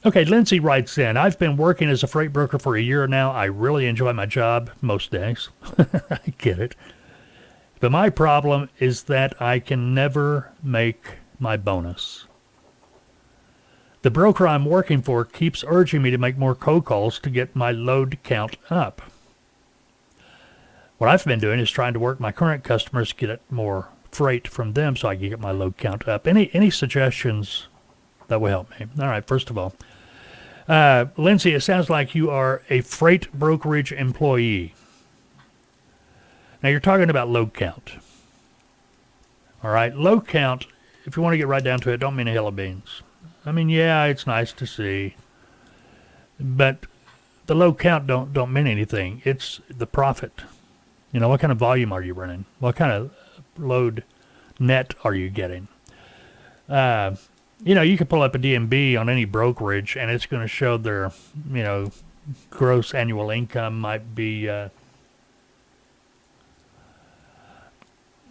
Okay, Lindsay writes in, I've been working as a freight broker for a year now. I really enjoy my job most days. I get it. But my problem is that I can never make my bonus. The broker I'm working for keeps urging me to make more cold calls to get my load count up. What I've been doing is trying to work my current customers to get more freight from them so I can get my load count up. Any suggestions that will help me? All right, first of all, Lindsay, it sounds like you are a freight brokerage employee. Now, you're talking about load count. All right, load count, if you want to get right down to it, don't mean a hill of beans. I mean, yeah, it's nice to see, but the load count don't mean anything. It's the profit. You know, what kind of volume are you running? What kind of load net are you getting? You know, you can pull up a DMB on any brokerage, and it's going to show their, you know, gross annual income might be, you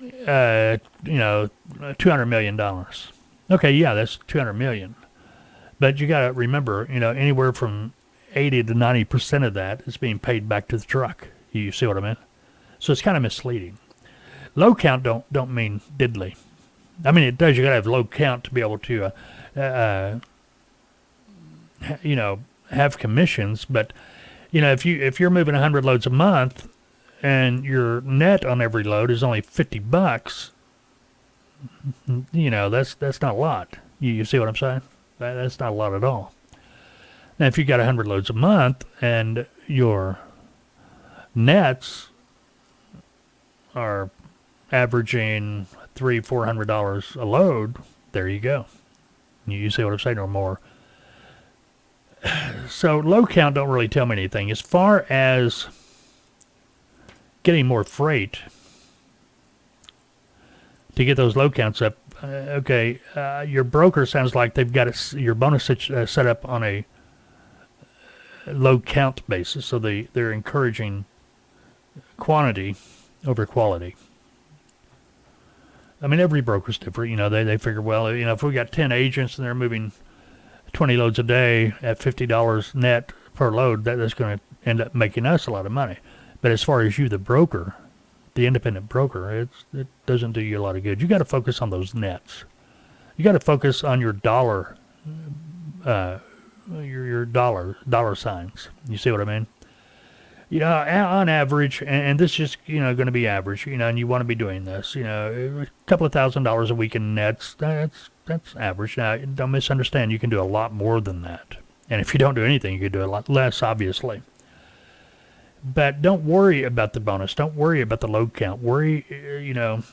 know, $200 million. Okay, yeah, that's $200 million. But you got to remember, you know, anywhere from 80 to 90% of that is being paid back to the truck. You see what I mean? So it's kind of misleading. Low count don't mean diddly. I mean, it does. You got to have low count to be able to, you know, have commissions. But you know, if you're moving 100 loads a month and your net on every load is only $50, you know, that's not a lot. You see what I'm saying? That's not a lot at all. Now, if you got 100 loads a month and your nets are averaging $300-$400 a load, there you go. You see what I'm saying, or more. So load count don't really tell me anything. As far as getting more freight to get those load counts up, okay, your broker sounds like they've got your bonus set up on a load count basis, so they're encouraging quantity over quality. I mean, every broker's different. You know, they figure, well, you know, if we got 10 agents and they're moving 20 loads a day at $50 net per load, that's going to end up making us a lot of money. But as far as you, the broker, the independent broker, it doesn't do you a lot of good. You got to focus on those nets. You got to focus on your dollar, your dollar signs. You see what I mean? You know, on average, and this is just, you know, going to be average, you know, and you want to be doing this, you know, a couple of $1,000s a week in nets, that's average. Now, don't misunderstand, you can do a lot more than that. And if you don't do anything, you can do a lot less, obviously. But don't worry about the bonus. Don't worry about the load count. Worry, you know,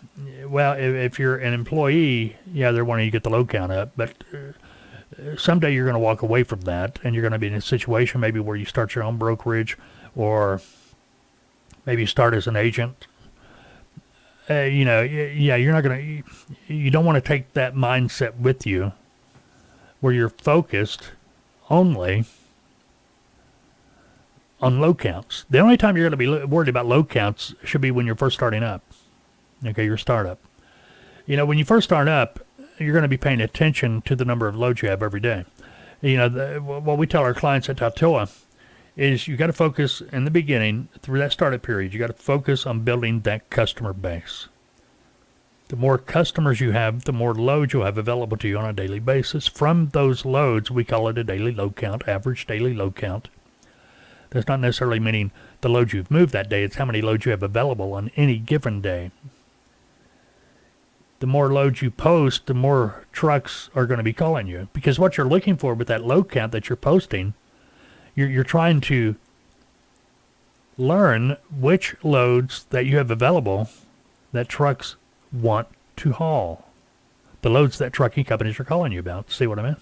well, if you're an employee, yeah, they're wanting to get the load count up, but someday you're going to walk away from that, and you're going to be in a situation maybe where you start your own brokerage, or maybe start as an agent. You know, yeah, you're not going to, you don't want to take that mindset with you where you're focused only on load counts. The only time you're going to be worried about load counts should be when you're first starting up. Okay, your startup. You know, when you first start up, you're going to be paying attention to the number of loads you have every day. You know, what we tell our clients at Tautoa is you got to focus in the beginning, through that startup period, you got to focus on building that customer base. The more customers you have, the more loads you'll have available to you on a daily basis. From those loads, we call it a daily load count, average daily load count. That's not necessarily meaning the loads you've moved that day. It's how many loads you have available on any given day. The more loads you post, the more trucks are going to be calling you. Because what you're looking for with that load count that you're posting, you're trying to learn which loads that you have available that trucks want to haul. The loads that trucking companies are calling you about. See what I mean?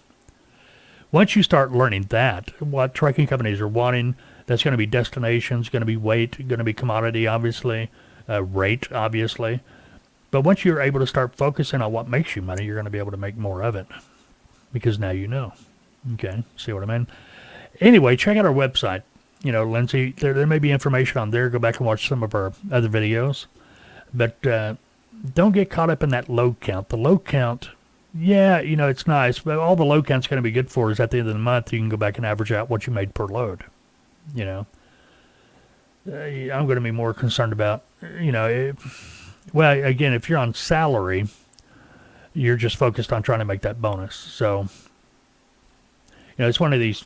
Once you start learning that, what trucking companies are wanting, that's going to be destinations, going to be weight, going to be commodity, obviously, rate, obviously. But once you're able to start focusing on what makes you money, you're going to be able to make more of it because now you know. Okay, see what I mean? Anyway, check out our website. You know, Lindsay, there may be information on there. Go back and watch some of our other videos. But don't get caught up in that load count. The load count Yeah, it's nice, but all the load count's going to be good for is at the end of the month, you can go back and average out what you made per load. You know, I'm going to be more concerned about, well, again, if you're on salary, you're just focused on trying to make that bonus. So, it's one of these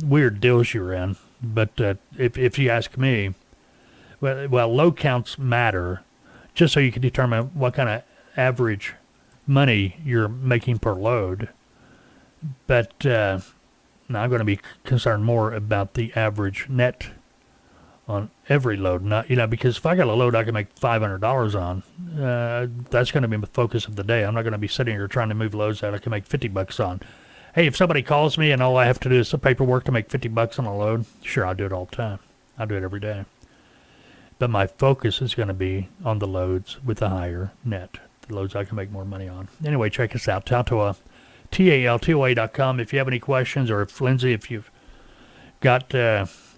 weird deals you're in. But if you ask me, well, load counts matter just so you can determine what kind of average money you're making per load. But now I'm going to be concerned more about the average net on every load. Not, because if I got a load I can make $500 on, that's going to be the focus of the day. I'm not going to be sitting here trying to move loads that I can make $50 on. Hey, if somebody calls me and all I have to do is some paperwork to make $50 on a load, sure, I'll do it all the time. I'll do it every day. But my focus is going to be on the loads with the higher net, the loads I can make more money on. Anyway, check us out, Taltoa, TALTOA.com. If you have any questions, or if Lindsay, if you've got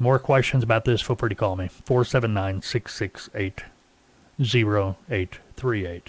more questions about this, feel free to call me, 479-668-0838.